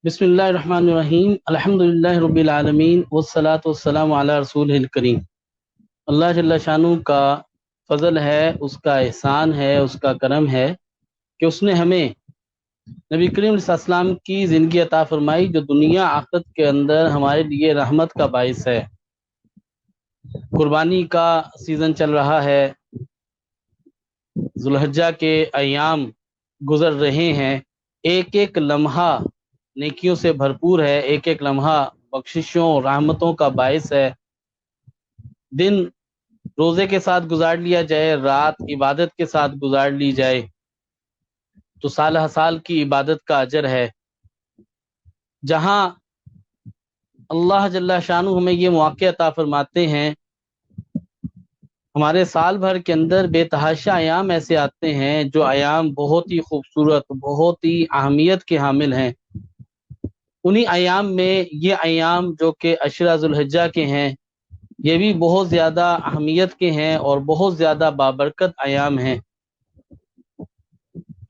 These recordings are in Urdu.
بسم اللہ الرحمن الرحیم، الحمدللہ رب العالمین والصلاة والسلام علی رسول الکریم۔ اللہ جل شانہ کا فضل ہے، اس کا احسان ہے، اس کا کرم ہے کہ اس نے ہمیں نبی کریم صلی اللہ علیہ وسلم کی زندگی عطا فرمائی، جو دنیا آخرت کے اندر ہمارے لیے رحمت کا باعث ہے۔ قربانی کا سیزن چل رہا ہے، ذوالحجہ کے ایام گزر رہے ہیں، ایک ایک لمحہ نیکیوں سے بھرپور ہے، ایک ایک لمحہ بخششوں رحمتوں کا باعث ہے۔ دن روزے کے ساتھ گزار لیا جائے، رات عبادت کے ساتھ گزار لی جائے تو سال ہر سال کی عبادت کا اجر ہے۔ جہاں اللہ جل شانہ ہمیں یہ مواقع عطا فرماتے ہیں، ہمارے سال بھر کے اندر بے تحاشا ایام ایسے آتے ہیں جو ایام بہت ہی خوبصورت، بہت ہی اہمیت کے حامل ہیں۔ انہی ایام میں یہ ایام جو کہ عشرہ ذوالحجہ کے ہیں، یہ بھی بہت زیادہ اہمیت کے ہیں اور بہت زیادہ بابرکت ایام ہیں۔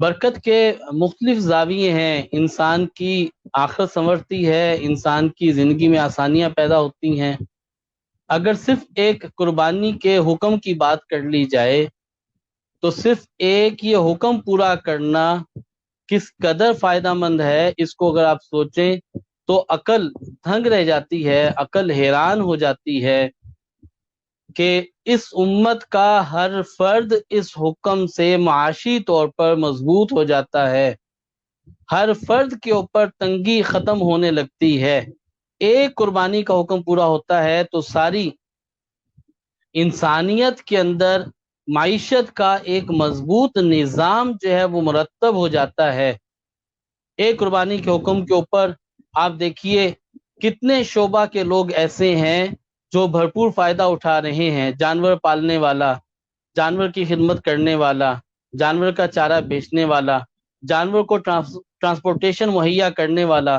برکت کے مختلف زاویے ہیں، انسان کی آخرت سنورتی ہے، انسان کی زندگی میں آسانیاں پیدا ہوتی ہیں۔ اگر صرف ایک قربانی کے حکم کی بات کر لی جائے تو صرف ایک یہ حکم پورا کرنا کس قدر فائدہ مند ہے، اس کو اگر آپ سوچیں تو عقل دھنگ رہ جاتی ہے، عقل حیران ہو جاتی ہے کہ اس امت کا ہر فرد اس حکم سے معاشی طور پر مضبوط ہو جاتا ہے، ہر فرد کے اوپر تنگی ختم ہونے لگتی ہے۔ ایک قربانی کا حکم پورا ہوتا ہے تو ساری انسانیت کے اندر معیشت کا ایک مضبوط نظام جو ہے وہ مرتب ہو جاتا ہے۔ ایک قربانی کے حکم کے اوپر آپ دیکھیے کتنے شعبہ کے لوگ ایسے ہیں جو بھرپور فائدہ اٹھا رہے ہیں۔ جانور پالنے والا، جانور کی خدمت کرنے والا، جانور کا چارہ بیچنے والا، جانور کو ٹرانسپورٹیشن مہیا کرنے والا،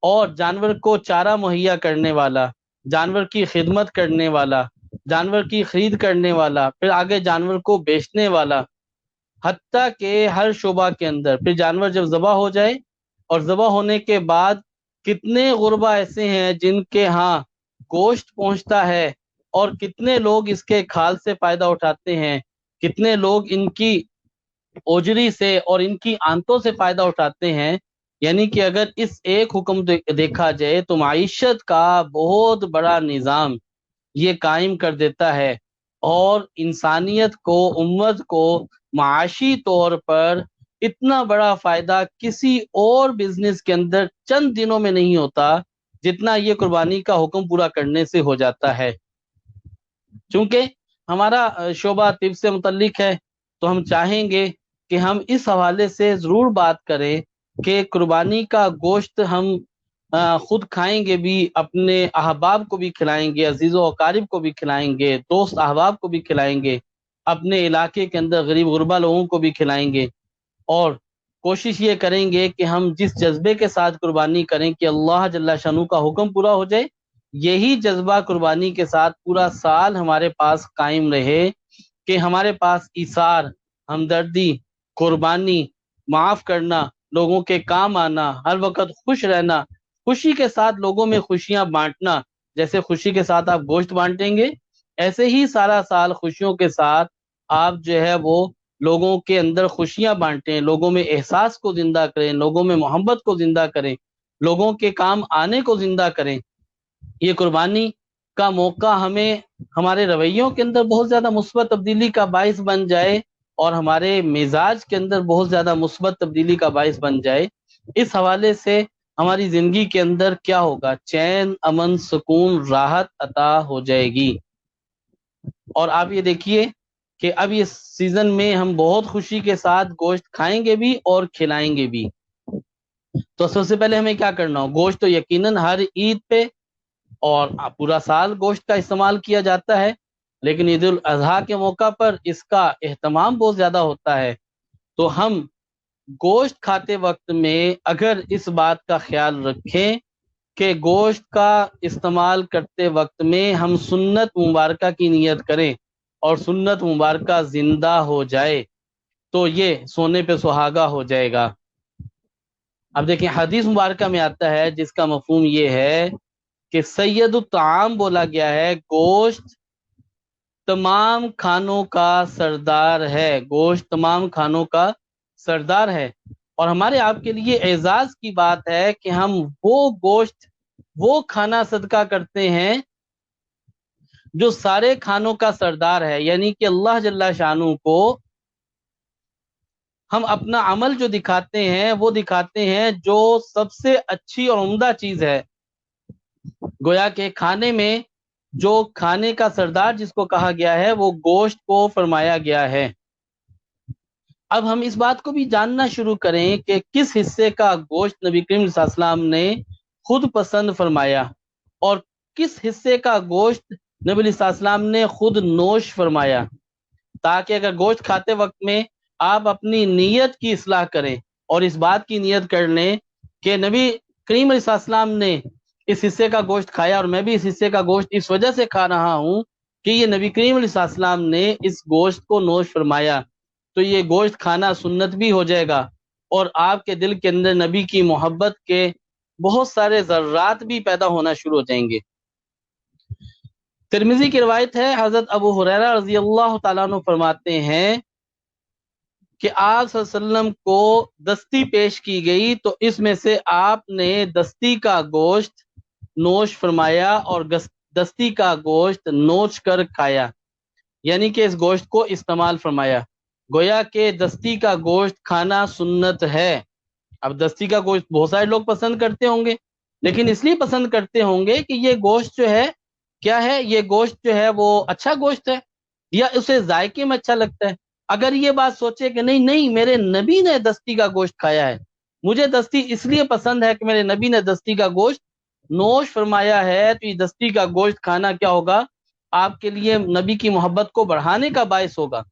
اور جانور کو چارہ مہیا کرنے والا، جانور کی خدمت کرنے والا، جانور کی خرید کرنے والا، پھر آگے جانور کو بیچنے والا، حتیٰ کہ ہر شعبہ کے اندر پھر جانور جب ذبح ہو جائے اور ذبح ہونے کے بعد کتنے غربا ایسے ہیں جن کے ہاں گوشت پہنچتا ہے اور کتنے لوگ اس کے کھال سے فائدہ اٹھاتے ہیں، کتنے لوگ ان کی اوجری سے اور ان کی آنتوں سے فائدہ اٹھاتے ہیں۔ یعنی کہ اگر اس ایک حکم دیکھا جائے تو معیشت کا بہت بڑا نظام یہ قائم کر دیتا ہے، اور انسانیت کو، امت کو معاشی طور پر اتنا بڑا فائدہ کسی اور بزنس کے اندر چند دنوں میں نہیں ہوتا جتنا یہ قربانی کا حکم پورا کرنے سے ہو جاتا ہے۔ چونکہ ہمارا شعبہ طب سے متعلق ہے تو ہم چاہیں گے کہ ہم اس حوالے سے ضرور بات کریں کہ قربانی کا گوشت ہم خود کھائیں گے بھی، اپنے احباب کو بھی کھلائیں گے، عزیز و اقارب کو بھی کھلائیں گے، دوست احباب کو بھی کھلائیں گے، اپنے علاقے کے اندر غریب غربا لوگوں کو بھی کھلائیں گے، اور کوشش یہ کریں گے کہ ہم جس جذبے کے ساتھ قربانی کریں کہ اللہ جل شانہ کا حکم پورا ہو جائے، یہی جذبہ قربانی کے ساتھ پورا سال ہمارے پاس قائم رہے، کہ ہمارے پاس ایثار، ہمدردی، قربانی، معاف کرنا، لوگوں کے کام آنا، ہر وقت خوش رہنا، خوشی کے ساتھ لوگوں میں خوشیاں بانٹنا۔ جیسے خوشی کے ساتھ آپ گوشت بانٹیں گے، ایسے ہی سارا سال خوشیوں کے ساتھ آپ جو ہے وہ لوگوں کے اندر خوشیاں بانٹیں، لوگوں میں احساس کو زندہ کریں، لوگوں میں محبت کو زندہ کریں، لوگوں کے کام آنے کو زندہ کریں۔ یہ قربانی کا موقع ہمیں ہمارے رویوں کے اندر بہت زیادہ مثبت تبدیلی کا باعث بن جائے، اور ہمارے مزاج کے اندر بہت زیادہ مثبت تبدیلی کا باعث بن جائے۔ اس حوالے سے ہماری زندگی کے اندر کیا ہوگا؟ چین، امن، سکون، راحت عطا ہو جائے گی۔ اور آپ یہ دیکھیے کہ اب اس سیزن میں ہم بہت خوشی کے ساتھ گوشت کھائیں گے بھی اور کھلائیں گے بھی۔ تو سب سے پہلے ہمیں کیا کرنا ہو؟ گوشت تو یقیناً ہر عید پہ اور پورا سال گوشت کا استعمال کیا جاتا ہے، لیکن عید الاضحیٰ کے موقع پر اس کا اہتمام بہت زیادہ ہوتا ہے۔ تو ہم گوشت کھاتے وقت میں اگر اس بات کا خیال رکھیں کہ گوشت کا استعمال کرتے وقت میں ہم سنت مبارکہ کی نیت کریں اور سنت مبارکہ زندہ ہو جائے تو یہ سونے پہ سہاگا ہو جائے گا۔ اب دیکھیں حدیث مبارکہ میں آتا ہے جس کا مفہوم یہ ہے کہ سید الطعام بولا گیا ہے، گوشت تمام کھانوں کا سردار ہے، گوشت تمام کھانوں کا سردار ہے، اور ہمارے آپ کے لیے اعزاز کی بات ہے کہ ہم وہ گوشت، وہ کھانا صدقہ کرتے ہیں جو سارے کھانوں کا سردار ہے، یعنی کہ اللہ جل شانہ کو ہم اپنا عمل جو دکھاتے ہیں وہ دکھاتے ہیں جو سب سے اچھی اور عمدہ چیز ہے، گویا کہ کھانے میں جو کھانے کا سردار جس کو کہا گیا ہے وہ گوشت کو فرمایا گیا ہے۔ اب ہم اس بات کو بھی جاننا شروع کریں کہ کس حصے کا گوشت نبی کریم صلی اللہ علیہ وسلم نے خود پسند فرمایا اور کس حصے کا گوشت نبی علیہ السلام نے خود نوش فرمایا، تاکہ اگر گوشت کھاتے وقت میں آپ اپنی نیت کی اصلاح کریں اور اس بات کی نیت کر لیں کہ نبی کریم علیہ السلام نے اس حصے کا گوشت کھایا اور میں بھی اس حصے کا گوشت اس وجہ سے کھا رہا ہوں کہ یہ نبی کریم علیہ السلام نے اس گوشت کو نوش فرمایا، تو یہ گوشت کھانا سنت بھی ہو جائے گا اور آپ کے دل کے اندر نبی کی محبت کے بہت سارے ذرات بھی پیدا ہونا شروع ہو جائیں گے۔ ترمذی کی روایت ہے، حضرت ابو ہریرہ رضی اللہ تعالیٰ عنہ فرماتے ہیں کہ آپ صلی اللہ علیہ وسلم کو دستی پیش کی گئی تو اس میں سے آپ نے دستی کا گوشت نوش فرمایا اور دستی کا گوشت نوچ کر کھایا، یعنی کہ اس گوشت کو استعمال فرمایا، گویا کہ دستی کا گوشت کھانا سنت ہے۔ اب دستی کا گوشت بہت سارے لوگ پسند کرتے ہوں گے، لیکن اس لیے پسند کرتے ہوں گے کہ یہ گوشت جو ہے کیا ہے، یہ گوشت جو ہے وہ اچھا گوشت ہے یا اسے ذائقے میں اچھا لگتا ہے۔ اگر یہ بات سوچے کہ نہیں نہیں میرے نبی نے دستی کا گوشت کھایا ہے، مجھے دستی اس لیے پسند ہے کہ میرے نبی نے دستی کا گوشت نوش فرمایا ہے، تو یہ دستی کا گوشت کھانا کیا ہوگا، آپ کے لیے نبی کی محبت کو بڑھانے کا باعث ہوگا،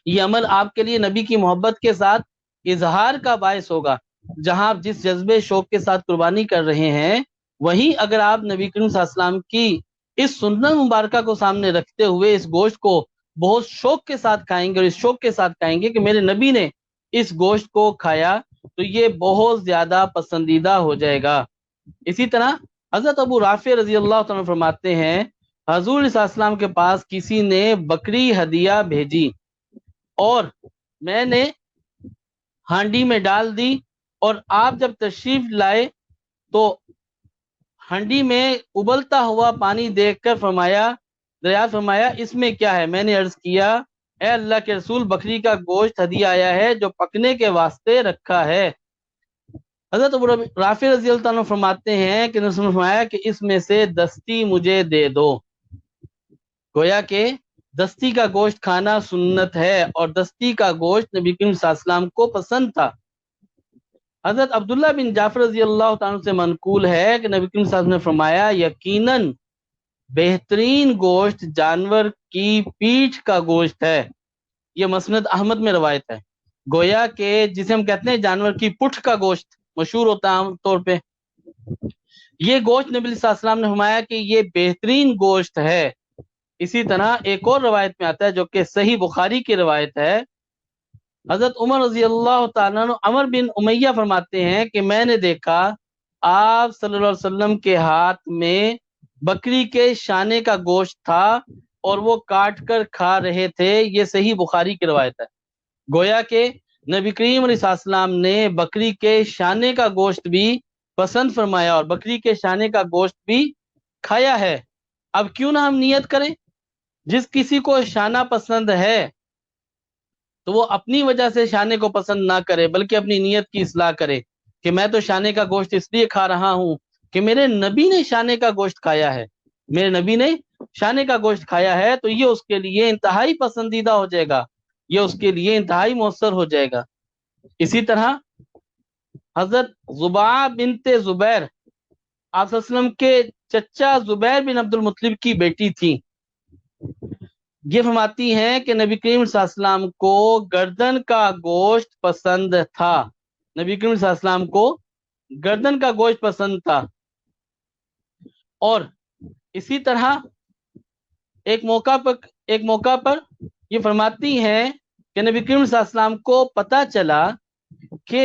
یہ عمل آپ کے لیے نبی کی محبت کے ساتھ اظہار کا باعث ہوگا۔ جہاں آپ جس جذبے شوق کے ساتھ قربانی کر رہے ہیں، وہیں اگر آپ نبی کریم صلی اللہ علیہ وسلم کی اس سنت مبارکہ کو سامنے رکھتے ہوئے اس گوشت کو بہت شوق کے ساتھ کھائیں گے اور اس شوق کے ساتھ کھائیں گے کہ میرے نبی نے اس گوشت کو کھایا، تو یہ بہت زیادہ پسندیدہ ہو جائے گا۔ اسی طرح حضرت ابو رافع رضی اللہ تعالیٰ فرماتے ہیں، حضور صلی اللہ علیہ وسلم کے پاس کسی نے بکری ہدیہ بھیجی اور میں نے ہانڈی میں ڈال دی، اور آپ جب تشریف لائے تو ہانڈی میں ابلتا ہوا پانی دیکھ کر دریافت فرمایا اس میں کیا ہے؟ میں نے عرض کیا اے اللہ کے رسول، بکری کا گوشت ہدیہ آیا ہے جو پکنے کے واسطے رکھا ہے۔ حضرت ابو رافع رضی اللہ عنہ فرماتے ہیں کہ رسول نے فرمایا کہ اس میں سے دستی مجھے دے دو، گویا کہ دستی کا گوشت کھانا سنت ہے اور دستی کا گوشت نبی کریم صلی اللہ علیہ وسلم کو پسند تھا۔ حضرت عبداللہ بن جعفر رضی اللہ تعالیٰ سے منقول ہے کہ نبی کریم صلی اللہ علیہ وسلم نے فرمایا یقیناً بہترین گوشت جانور کی پیٹھ کا گوشت ہے، یہ مسند احمد میں روایت ہے، گویا کہ جسے ہم کہتے ہیں جانور کی پٹھ کا گوشت مشہور ہوتا ہے عام طور پہ، یہ گوشت نبی صلی اللہ علیہ وسلم نے فرمایا کہ یہ بہترین گوشت ہے۔ اسی طرح ایک اور روایت میں آتا ہے جو کہ صحیح بخاری کی روایت ہے، حضرت عمر رضی اللہ تعالیٰ عنہ عمر بن امیہ فرماتے ہیں کہ میں نے دیکھا آپ صلی اللہ علیہ وسلم کے ہاتھ میں بکری کے شانے کا گوشت تھا اور وہ کاٹ کر کھا رہے تھے، یہ صحیح بخاری کی روایت ہے، گویا کہ نبی کریم علیہ السلام نے بکری کے شانے کا گوشت بھی پسند فرمایا اور بکری کے شانے کا گوشت بھی کھایا ہے۔ اب کیوں نہ ہم نیت کریں، جس کسی کو شانہ پسند ہے تو وہ اپنی وجہ سے شانے کو پسند نہ کرے بلکہ اپنی نیت کی اصلاح کرے کہ میں تو شانے کا گوشت اس لیے کھا رہا ہوں کہ میرے نبی نے شانے کا گوشت کھایا ہے، میرے نبی نے شانے کا گوشت کھایا ہے، تو یہ اس کے لیے انتہائی پسندیدہ ہو جائے گا، یہ اس کے لیے انتہائی مؤثر ہو جائے گا۔ اسی طرح حضرت زباع بنت زبیر آپ صلی اللہ علیہ وسلم کے چچا زبیر بن عبد المطلب کی بیٹی تھی، یہ فرماتی ہیں کہ نبی کریم صلی اللہ علیہ وسلم کو گردن کا گوشت پسند تھا، نبی کریم صلی اللہ علیہ وسلم کو گردن کا گوشت پسند تھا، اور اسی طرح ایک موقع پر یہ فرماتی ہیں کہ نبی کریم صلی اللہ علیہ وسلم کو پتہ چلا کہ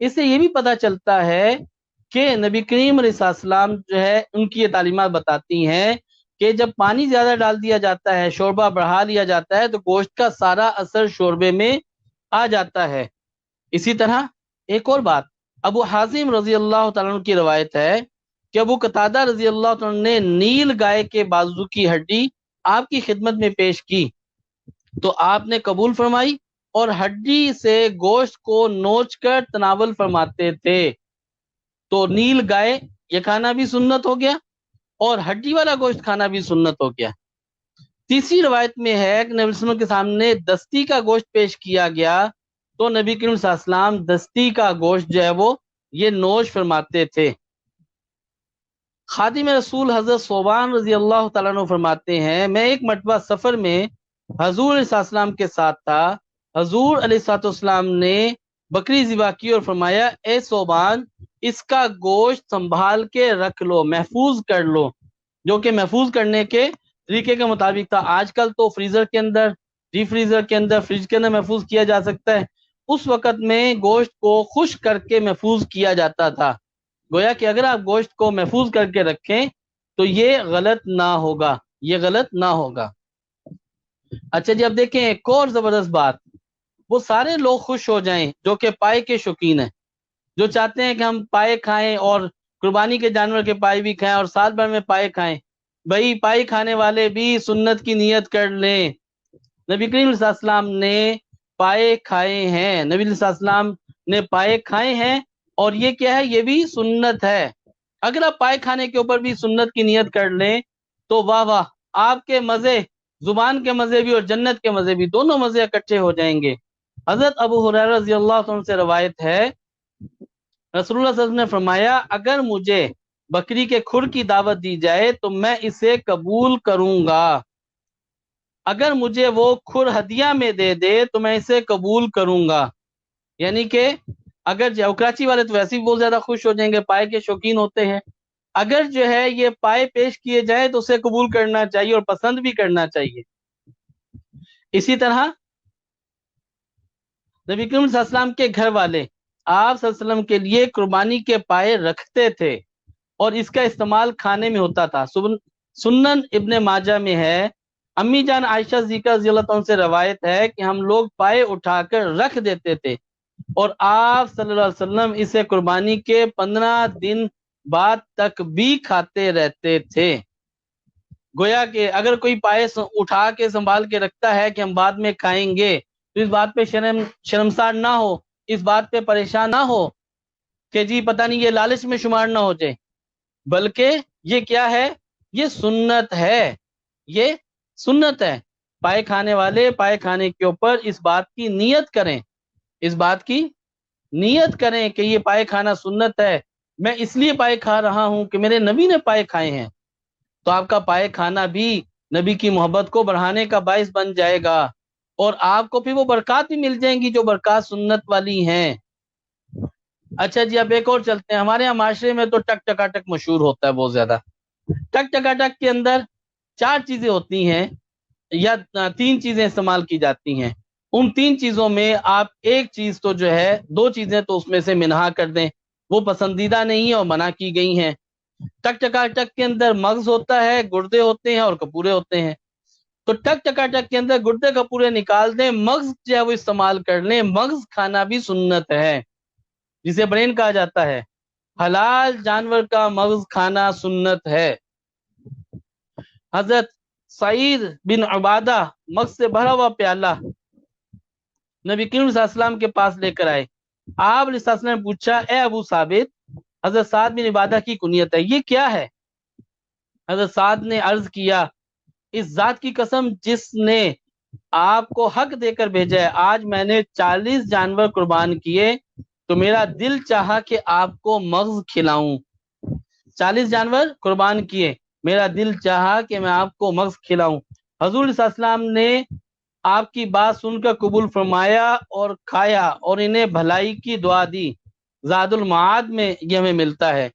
اس سے یہ بھی پتہ چلتا ہے کہ نبی کریم علیہ السلام جو ہے ان کی یہ تعلیمات بتاتی ہیں کہ جب پانی زیادہ ڈال دیا جاتا ہے، شوربہ بڑھا لیا جاتا ہے، تو گوشت کا سارا اثر شوربے میں آ جاتا ہے۔ اسی طرح ایک اور بات، ابو حازم رضی اللہ تعالیٰ عنہ کی روایت ہے کہ ابو قتادہ رضی اللہ تعالیٰ عنہ نے نیل گائے کے بازو کی ہڈی آپ کی خدمت میں پیش کی تو آپ نے قبول فرمائی اور ہڈی سے گوشت کو نوچ کر تناول فرماتے تھے۔ تو نیل گائے یہ کھانا بھی سنت ہو گیا اور ہڈی والا گوشت کھانا بھی سنت ہو گیا۔ تیسری روایت میں ہے کہ نبی صلی اللہ علیہ وسلم کے سامنے دستی کا گوشت پیش کیا گیا تو نبی کریم صلی اللہ علیہ وسلم دستی کا گوشت جو ہے وہ یہ نوش فرماتے تھے۔ خادم رسول حضرت صوبان رضی اللہ تعالیٰ عنہ فرماتے ہیں، میں ایک مرتبہ سفر میں حضور علیہ السلام کے ساتھ تھا۔ حضور علیہ السلام نے بکری ذبح کی اور فرمایا، اے صوبان اس کا گوشت سنبھال کے رکھ لو، محفوظ کر لو، جو کہ محفوظ کرنے کے طریقے کے مطابق تھا۔ آج کل تو فریزر کے اندر، ڈی فریزر کے اندر، فریج کے اندر محفوظ کیا جا سکتا ہے، اس وقت میں گوشت کو خشک کر کے محفوظ کیا جاتا تھا۔ گویا کہ اگر آپ گوشت کو محفوظ کر کے رکھیں تو یہ غلط نہ ہوگا، یہ غلط نہ ہوگا۔ اچھا جی، اب دیکھیں ایک اور زبردست بات، وہ سارے لوگ خوش ہو جائیں جو کہ پائے کے شوقین ہیں، جو چاہتے ہیں کہ ہم پائے کھائیں اور قربانی کے جانور کے پائے بھی کھائیں اور سال بھر میں پائے کھائیں۔ بھائی پائے کھانے والے بھی سنت کی نیت کر لیں۔ نبی کریم صلی اللہ علیہ وسلم نے پائے کھائے ہیں، نبی صلی اللہ علیہ وسلم نے پائے کھائے ہیں، اور یہ کیا ہے؟ یہ بھی سنت ہے۔ اگر آپ پائے کھانے کے اوپر بھی سنت کی نیت کر لیں تو واہ واہ، آپ کے مزے، زبان کے مزے بھی اور جنت کے مزے بھی، دونوں مزے اکٹھے ہو جائیں گے۔ حضرت ابو ہریرہ رضی اللہ عنہ سے روایت ہے، رسول اللہ صلی اللہ علیہ وسلم نے فرمایا، اگر مجھے بکری کے کھر کی دعوت دی جائے تو میں اسے قبول کروں گا، اگر مجھے وہ کھر ہدیہ میں دے دے تو میں اسے قبول کروں گا۔ یعنی کہ اگر کراچی والے تو ویسے ہی بہت زیادہ خوش ہو جائیں گے، پائے کے شوقین ہوتے ہیں، اگر جو ہے یہ پائے پیش کیے جائیں تو اسے قبول کرنا چاہیے اور پسند بھی کرنا چاہیے۔ اسی طرح نبی کریم صلی اللہ علیہ وسلم کے گھر والے آپ صلی اللہ علیہ وسلم کے لیے قربانی کے پائے رکھتے تھے اور اس کا استعمال کھانے میں ہوتا تھا۔ سنن ابن ماجہ میں ہے، امی جان عائشہ صدیقہ رضی اللہ عنہ سے روایت ہے کہ ہم لوگ پائے اٹھا کر رکھ دیتے تھے اور آپ صلی اللہ علیہ وسلم اسے قربانی کے 15 دن بعد تک بھی کھاتے رہتے تھے۔ گویا کہ اگر کوئی پائے اٹھا کے سنبھال کے رکھتا ہے کہ ہم بعد میں کھائیں گے تو اس بات پہ شرمسار نہ ہو، اس بات پہ پریشان نہ ہو کہ جی پتہ نہیں یہ لالچ میں شمار نہ ہو جائے، بلکہ یہ کیا ہے؟ یہ سنت ہے، یہ سنت ہے۔ پائے کھانے والے پائے کھانے کے اوپر اس بات کی نیت کریں، اس بات کی نیت کریں کہ یہ پائے کھانا سنت ہے، میں اس لیے پائے کھا رہا ہوں کہ میرے نبی نے پائے کھائے ہیں، تو آپ کا پائے کھانا بھی نبی کی محبت کو بڑھانے کا باعث بن جائے گا اور آپ کو پھر وہ برکات بھی مل جائیں گی جو برکات سنت والی ہیں۔ اچھا جی، اب ایک اور چلتے ہیں۔ ہمارے یہاں معاشرے میں تو ٹک ٹکاٹک مشہور ہوتا ہے بہت زیادہ۔ ٹک ٹکاٹک کے اندر 4 چیزیں ہوتی ہیں یا 3 چیزیں استعمال کی جاتی ہیں، ان 3 چیزوں میں آپ ایک چیز تو جو ہے، 2 چیزیں تو اس میں سے منہا کر دیں، وہ پسندیدہ نہیں ہیں اور منع کی گئی ہیں۔ ٹک ٹکاٹک کے اندر مغز ہوتا ہے، گردے ہوتے ہیں اور کپورے ہوتے ہیں، تو ٹک ٹکاٹک کے اندر گردے کپورے نکال دیں، مغز جو ہے وہ استعمال کر لیں۔ مغز کھانا بھی سنت ہے، جسے برین کہا جاتا ہے، حلال جانور کا مغز کھانا سنت ہے۔ حضرت سعید بن عبادہ مغز سے بھرا ہوا پیالہ نبی کریم صلی اللہ علیہ وسلم کے پاس لے کر آئے۔ آپ علیہ السلام نے پوچھا، اے ابو ثابت، حضرت سعد بن عبادہ کی کنیت ہے، یہ کیا ہے؟ حضرت سعد نے عرض کیا، اس ذات کی قسم جس نے آپ کو حق دے کر بھیجا ہے، آج میں نے 40 جانور قربان کیے تو میرا دل چاہا کہ آپ کو مغز کھلاؤں۔ 40 جانور قربان کیے، میرا دل چاہا کہ میں آپ کو مغز کھلاؤں۔ حضور صلی اللہ علیہ وسلم نے آپ کی بات سن کر قبول فرمایا اور کھایا اور انہیں بھلائی کی دعا دی۔ زاد المعاد میں یہ ہمیں ملتا ہے۔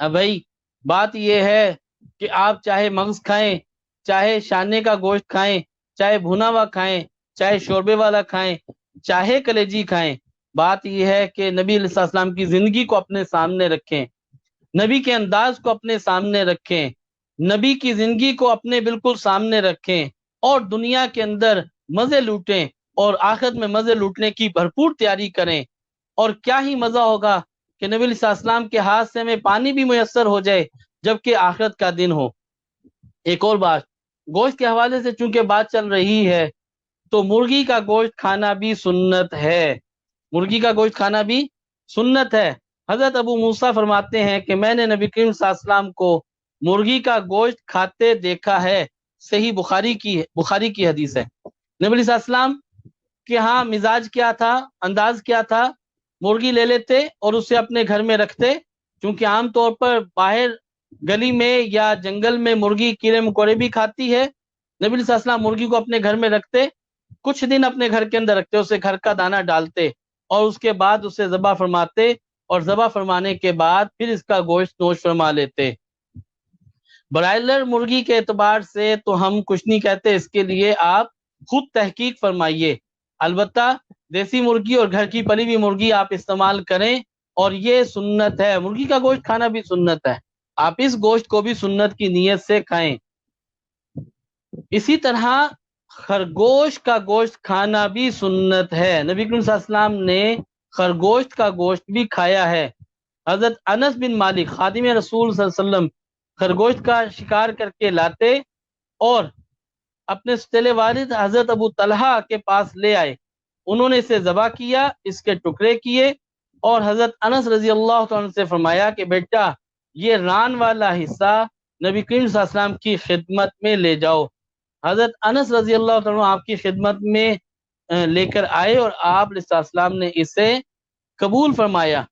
اب بھائی بات یہ ہے کہ آپ چاہے مغز کھائیں، چاہے شانے کا گوشت کھائیں، چاہے بھنا ہوا کھائیں، چاہے شوربے والا کھائیں، چاہے کلیجی کھائیں، بات یہ ہے کہ نبی علیہ السلام کی زندگی کو اپنے سامنے رکھیں، نبی کے انداز کو اپنے سامنے رکھیں، نبی کی زندگی کو اپنے بالکل سامنے رکھیں، اور دنیا کے اندر مزے لوٹیں اور آخرت میں مزے لوٹنے کی بھرپور تیاری کریں۔ اور کیا ہی مزہ ہوگا کہ نبی علیہ السلام کے ہاتھ سے ہمیں پانی بھی میسر ہو جائے جبکہ آخرت کا دن ہو۔ ایک اور بات، گوشت کے حوالے سے چونکہ بات چل رہی ہے تو مرغی کا گوشت کھانا بھی سنت ہے، مرغی کا گوشت کھانا بھی سنت ہے۔ حضرت ابو موسیٰ فرماتے ہیں کہ میں نے نبی کریم صلی اللہ علیہ وسلم کو مرغی کا گوشت کھاتے دیکھا ہے، صحیح بخاری کی حدیث ہے۔ نبی علیہ السلام کہ ہاں مزاج کیا تھا، انداز کیا تھا، مرغی لے لیتے اور اسے اپنے گھر میں رکھتے، چونکہ عام طور پر باہر گلی میں یا جنگل میں مرغی کیڑے مکوڑے بھی کھاتی ہے۔ نبی علیہ السلام مرغی کو اپنے گھر میں رکھتے، کچھ دن اپنے گھر کے اندر رکھتے، اسے گھر کا دانہ ڈالتے اور اس کے بعد اسے ذبح فرماتے، اور ذبح فرمانے کے بعد پھر اس کا گوشت نوش فرما لیتے۔ برائلر مرغی کے اعتبار سے تو ہم کچھ نہیں کہتے، اس کے لیے آپ خود تحقیق فرمائیے۔ البتہ دیسی مرغی اور گھر کی پلی ہوئی مرغی آپ استعمال کریں، اور یہ سنت ہے، مرغی کا گوشت کھانا بھی سنت ہے، آپ اس گوشت کو بھی سنت کی نیت سے کھائیں۔ اسی طرح خرگوش کا گوشت کھانا بھی سنت ہے، نبی کریم صلی اللہ علیہ وسلم نے خرگوش کا گوشت بھی کھایا ہے۔ حضرت انس بن مالک خادم رسول صلی اللہ علیہ وسلم خرگوش کا شکار کر کے لاتے اور اپنے سچلے والد حضرت ابو طلحہ کے پاس لے آئے، انہوں نے اسے ذبح کیا، اس کے ٹکڑے کیے، اور حضرت انس رضی اللہ عنہ سے فرمایا کہ بیٹا یہ ران والا حصہ نبی کریم صلی اللہ علیہ وسلم کی خدمت میں لے جاؤ۔ حضرت انس رضی اللہ عنہ آپ کی خدمت میں لے کر آئے اور آپ علیہ السلام نے اسے قبول فرمایا،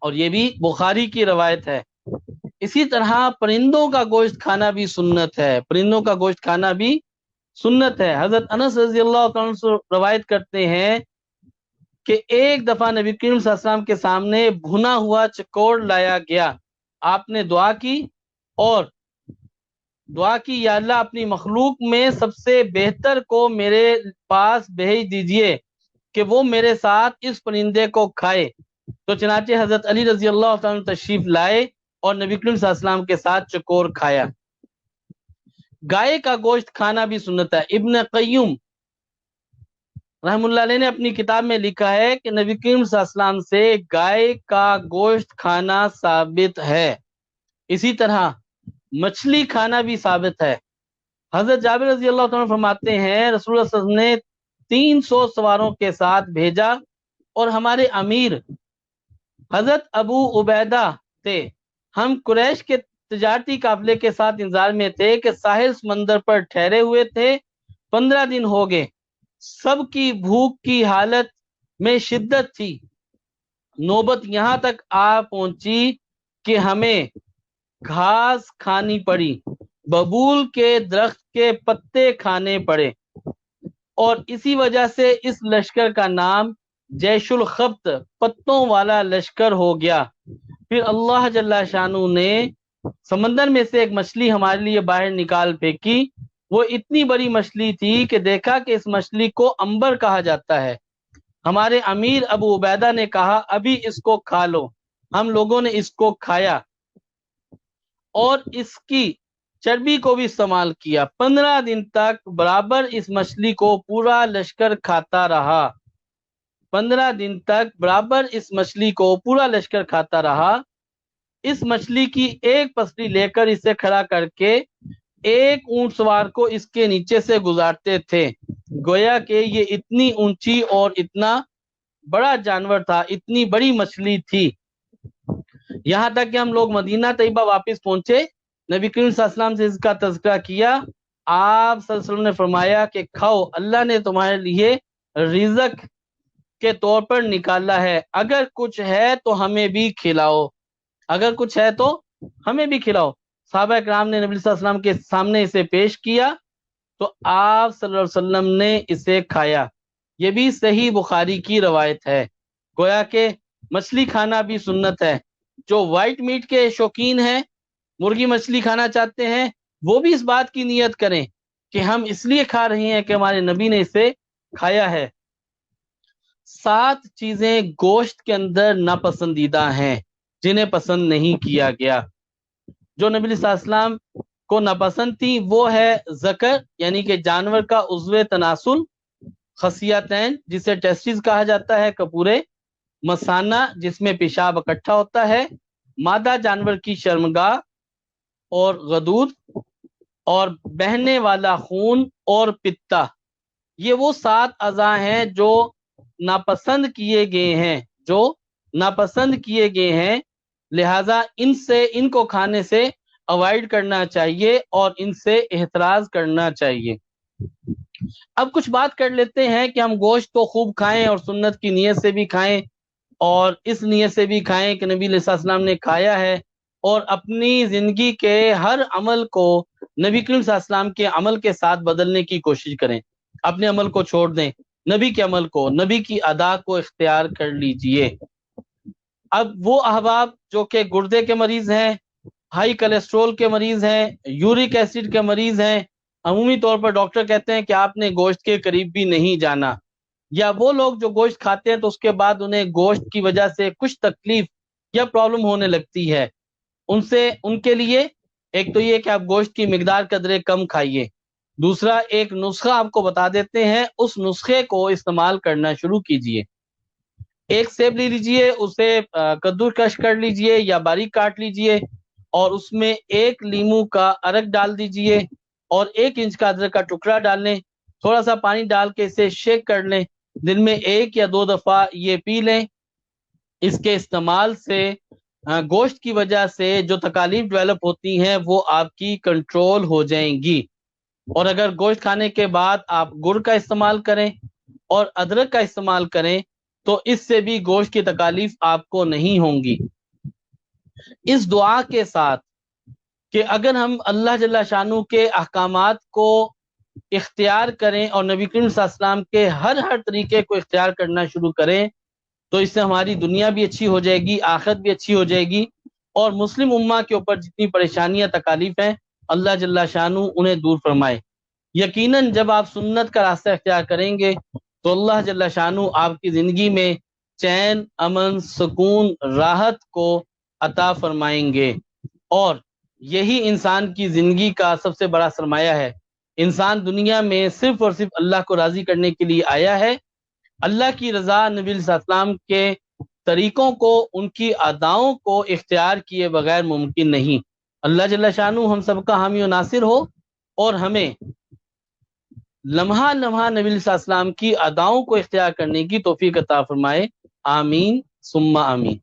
اور یہ بھی بخاری کی روایت ہے۔ اسی طرح پرندوں کا گوشت کھانا بھی سنت ہے، پرندوں کا گوشت کھانا بھی سنت ہے۔ حضرت انس رضی اللہ عنہ سے روایت کرتے ہیں کہ ایک دفعہ نبی کریم صلی اللہ علیہ وسلم کے سامنے بھنا ہوا چکوڑ لایا گیا، آپ نے دعا کی اور یا اللہ اپنی مخلوق میں سب سے بہتر کو میرے پاس بھیج دیجئے کہ وہ میرے ساتھ اس پرندے کو کھائے۔ تو چنانچہ حضرت علی رضی اللہ عنہ تشریف لائے اور نبی کریم صلی اللہ علیہ وسلم کے ساتھ چکور کھایا۔ گائے کا گوشت کھانا بھی سنت ہے۔ ابن قیم رحم اللہ علیہ نے اپنی کتاب میں لکھا ہے کہ نبی کریم صلی اللہ علیہ وسلم سے گائے کا گوشت کھانا ثابت ہے۔ اسی طرح مچھلی کھانا بھی ثابت ہے۔ حضرت جابر رضی اللہ عنہ فرماتے ہیں رسول اللہ صلی اللہ علیہ وسلم نے 300 سواروں کے ساتھ بھیجا، اور ہمارے امیر حضرت ابو عبیدہ تھے، ہم قریش کے تجارتی قافلے کے ساتھ انتظار میں تھے کہ ساحل سمندر پر ٹھہرے ہوئے تھے، 15 دن ہو گئے، سب کی بھوک کی حالت میں شدت تھی، نوبت یہاں تک آ پہنچی کہ ہمیں گھاس کھانی پڑی، ببول کے درخت کے پتے کھانے پڑے، اور اسی وجہ سے اس لشکر کا نام جیش الخبط پتوں والا لشکر ہو گیا۔ پھر اللہ جل شانہ نے سمندر میں سے ایک مچھلی ہمارے لیے باہر نکال پھینکی، وہ اتنی بڑی مچھلی تھی کہ دیکھا کہ اس مچھلی کو عنبر کہا جاتا ہے۔ ہمارے امیر ابو عبیدہ نے کہا ابھی اس کو کھا لو، ہم لوگوں نے اس کو کھایا اور اس کی چربی کو بھی استعمال کیا، 15 دن تک برابر اس مچھلی کو پورا لشکر کھاتا رہا، 15 دن تک برابر اس مچھلی کو پورا لشکر کھاتا رہا۔ اس مچھلی کی ایک پسلی لے کر اسے کھڑا کر کے ایک اونٹ سوار کو اس کے نیچے سے گزارتے تھے، گویا کہ یہ اتنی اونچی اور اتنا بڑا جانور تھا، اتنی بڑی مچھلی تھی۔ یہاں تک کہ ہم لوگ مدینہ طیبہ واپس پہنچے، نبی کریم صلی اللہ علیہ وسلم سے اس کا تذکرہ کیا، آپ صلی اللہ علیہ وسلم نے فرمایا کہ کھاؤ، اللہ نے تمہارے لیے رزق کے طور پر نکالا ہے، اگر کچھ ہے تو ہمیں بھی کھلاؤ، اگر کچھ ہے تو ہمیں بھی کھلاؤ۔ صحابہ کرام نے نبی صلی اللہ علیہ وسلم کے سامنے اسے پیش کیا تو آپ صلی اللہ علیہ وسلم نے اسے کھایا۔ یہ بھی صحیح بخاری کی روایت ہے۔ گویا کہ مچھلی کھانا بھی سنت ہے۔ جو وائٹ میٹ کے شوقین ہیں، مرغی مچھلی کھانا چاہتے ہیں، وہ بھی اس بات کی نیت کریں کہ ہم اس لیے کھا رہے ہیں کہ ہمارے نبی نے اسے کھایا ہے۔ 7 چیزیں گوشت کے اندر ناپسندیدہ ہیں جنہیں پسند نہیں کیا گیا. جو نبی صلی اللہ علیہ وسلم کو ناپسند تھی وہ ہے ذکر یعنی کہ جانور کا عضو تناسل، خصیتین جسے ٹیسٹیز کہا جاتا ہے کپورے، مثانہ جس میں پیشاب اکٹھا ہوتا ہے، مادہ جانور کی شرمگاہ اور غدود، اور بہنے والا خون اور پتا. یہ وہ 7 اعضاء ہیں جو ناپسند کیے گئے ہیں، جو ناپسند کیے گئے ہیں، لہذا ان کو کھانے سے اوائڈ کرنا چاہیے اور ان سے احتراز کرنا چاہیے. اب کچھ بات کر لیتے ہیں کہ ہم گوشت کو خوب کھائیں اور سنت کی نیت سے بھی کھائیں اور اس نیت سے بھی کھائیں کہ نبی علیہ السلام نے کھایا ہے، اور اپنی زندگی کے ہر عمل کو نبی کریم صلی اللہ علیہ وسلم کے عمل کے ساتھ بدلنے کی کوشش کریں. اپنے عمل کو چھوڑ دیں، نبی کے عمل کو، نبی کی ادا کو اختیار کر لیجئے. اب وہ احباب جو کہ گردے کے مریض ہیں، ہائی کولیسٹرول کے مریض ہیں، یورک ایسڈ کے مریض ہیں، عمومی طور پر ڈاکٹر کہتے ہیں کہ آپ نے گوشت کے قریب بھی نہیں جانا، یا وہ لوگ جو گوشت کھاتے ہیں تو اس کے بعد انہیں گوشت کی وجہ سے کچھ تکلیف یا پرابلم ہونے لگتی ہے، ان کے لیے ایک تو یہ کہ آپ گوشت کی مقدار قدرے کم کھائیے. دوسرا ایک نسخہ آپ کو بتا دیتے ہیں، اس نسخے کو استعمال کرنا شروع کیجئے. ایک سیب لے لیجئے، اسے کدو کش کر لیجئے یا باریک کاٹ لیجئے اور اس میں 1 لیمو کا ارک ڈال دیجئے اور 1 انچ کا ادرک کا ٹکڑا ڈال لیں، تھوڑا سا پانی ڈال کے اسے شیک کر لیں، دن میں 1 یا 2 دفعہ یہ پی لیں. اس کے استعمال سے گوشت کی وجہ سے جو تکالیف ڈیولپ ہوتی ہیں وہ آپ کی کنٹرول ہو جائیں گی. اور اگر گوشت کھانے کے بعد آپ گڑ کا استعمال کریں اور ادرک کا استعمال کریں تو اس سے بھی گوشت کی تکالیف آپ کو نہیں ہوں گی. اس دعا کے ساتھ کہ اگر ہم اللہ جل شانہ کے احکامات کو اختیار کریں اور نبی کریم صلی اللہ علیہ وسلم کے ہر طریقے کو اختیار کرنا شروع کریں تو اس سے ہماری دنیا بھی اچھی ہو جائے گی، آخرت بھی اچھی ہو جائے گی، اور مسلم امہ کے اوپر جتنی پریشانیاں تکالیف ہیں اللہ جل شانہ انہیں دور فرمائے. یقیناً جب آپ سنت کا راستہ اختیار کریں گے تو اللہ جل شانہ آپ کی زندگی میں چین، امن، سکون، راحت کو عطا فرمائیں گے. اور یہی انسان کی زندگی کا سب سے بڑا سرمایہ ہے. انسان دنیا میں صرف اور صرف اللہ کو راضی کرنے کے لیے آیا ہے. اللہ کی رضا، نبی صلی اللہ علیہ وسلم کے طریقوں کو، ان کی اداؤں کو اختیار کیے بغیر ممکن نہیں. اللہ جل شانہ ہم سب کا حامی و ناصر ہو اور ہمیں لمحہ لمحہ نبی صلی اللہ علیہ وسلم کی اداؤں کو اختیار کرنے کی توفیق عطا فرمائے. آمین ثم آمین.